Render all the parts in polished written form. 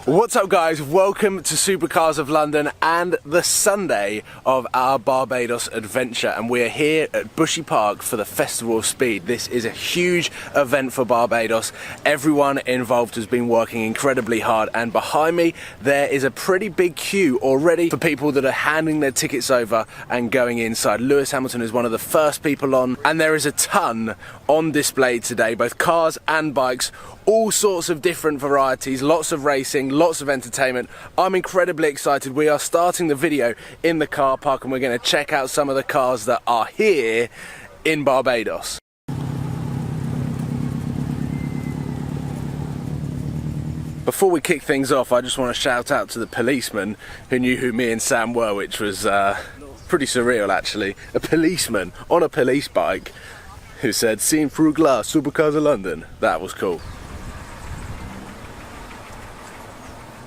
What's up guys, welcome to Supercars of London and the Sunday of our Barbados adventure, and we're here at Bushy Park for the Festival of Speed. This is a huge event for Barbados. Everyone involved has been working incredibly hard, and behind me there is a pretty big queue already for people that are handing their tickets over and going inside. Lewis Hamilton is one of the first people on, and there is a ton on display today, both cars and bikes, all sorts of different varieties, lots of racing, lots of entertainment. I'm incredibly excited. We are starting the video in the car park and we're going to check out some of the cars that are here in Barbados. Before we kick things off, I just want to shout out to the policeman who knew who me and Sam were, which was pretty surreal actually. A policeman on a police bike who said, "Seen through glass, Supercars of London." That was cool.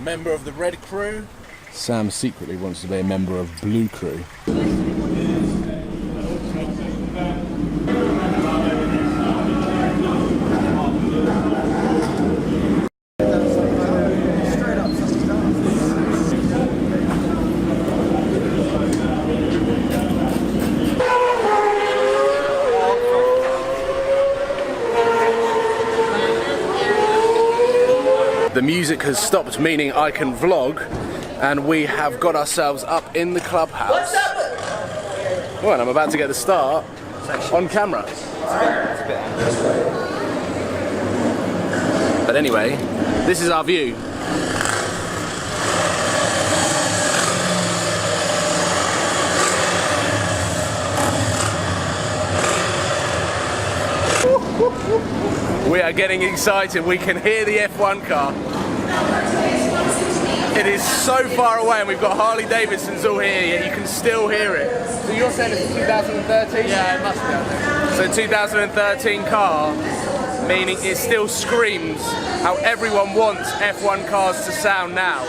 Member of the Red Crew. Sam secretly wants to be a member of Blue Crew. The music has stopped, meaning I can vlog, and we have got ourselves up in the clubhouse. What's up? Well, I'm about to get the start on camera. But anyway, this is our view. We are getting excited. We can hear the F1 car. It is so far away, and we've got Harley Davidsons all here, yet you can still hear it. So you're saying it's 2013? Yeah, it must be. So 2013 car, meaning it still screams how everyone wants F1 cars to sound now.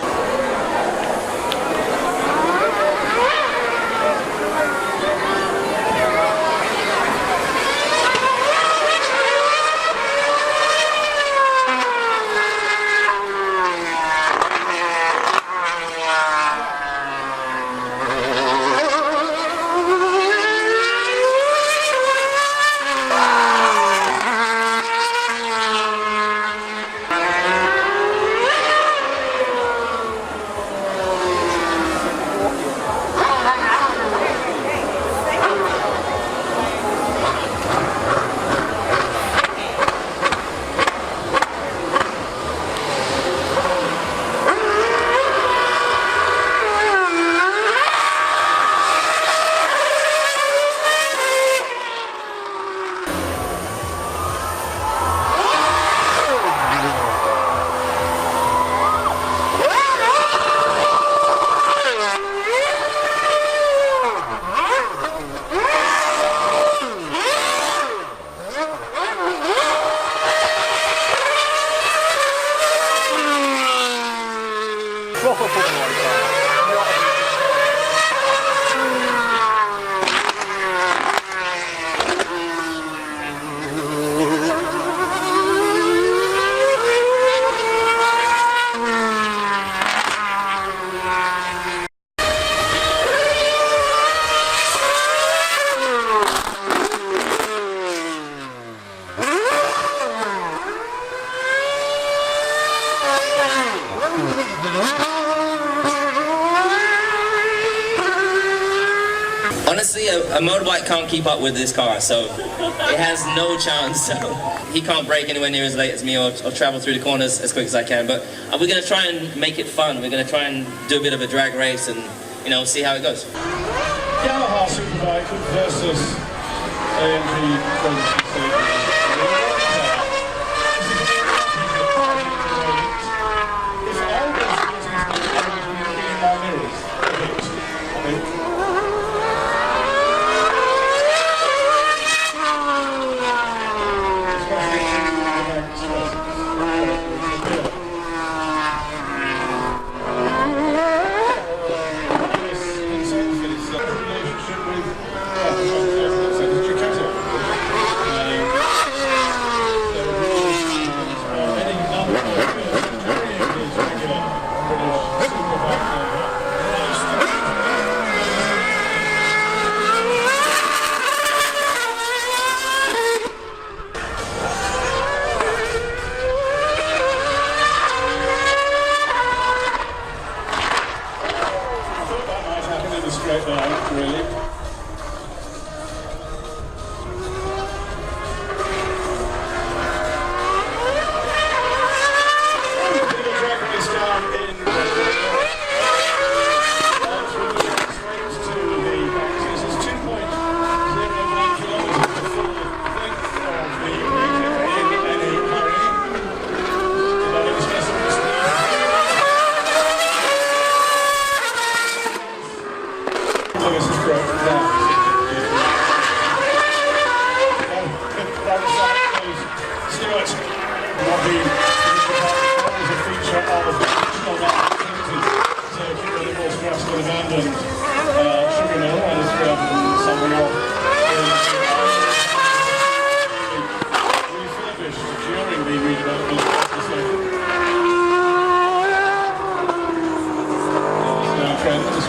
Honestly, a motorbike can't keep up with this car, so it has no chance. So he can't brake anywhere near as late as me or travel through the corners as quick as I can. But we're going to try and make it fun. We're going to try and do a bit of a drag race and, you know, see how it goes. YAMAHA SUPERBIKE versus AMG.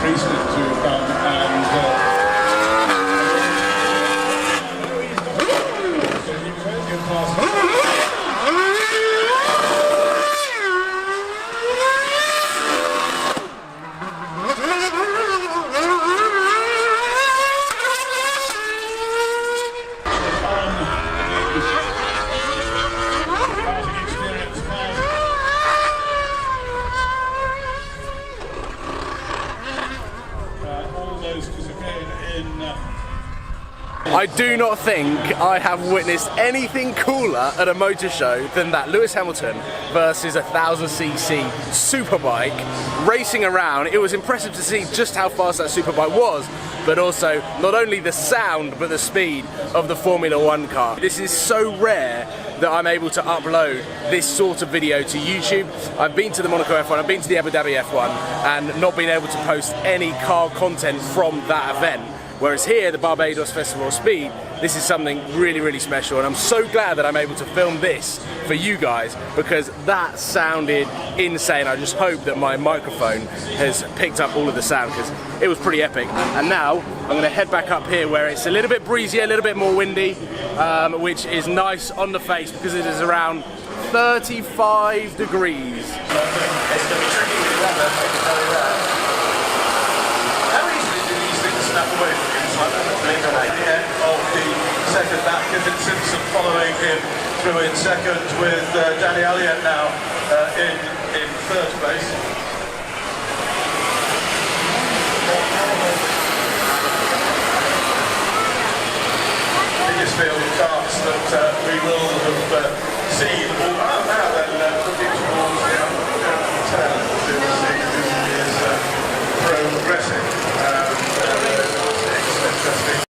increased it to a ton, and so he was only good past. I do not think I have witnessed anything cooler at a motor show than that Lewis Hamilton versus a 1000cc Superbike racing around. It was impressive to see just how fast that Superbike was, but also not only the sound but the speed of the Formula One car. This is so rare that I'm able to upload this sort of video to YouTube. I've been to the Monaco F1, I've been to the Abu Dhabi F1, and not been able to post any car content from that event. Whereas here, the Barbados Festival of Speed, this is something really, really special, and I'm so glad that I'm able to film this for you guys, because that sounded insane. I just hope that my microphone has picked up all of the sound, because it was pretty epic. And now, I'm going to head back up here where it's a little bit breezy, a little bit more windy, which is nice on the face because it is around 35 degrees. It's going to be tricky with the weather, I can tell you that. How easily do these things snap away from you? It's like at the end of the second lap, Kevin Simpson following him through in second, with Danny Elliott now in third place. Biggest field of cars that we will have seen.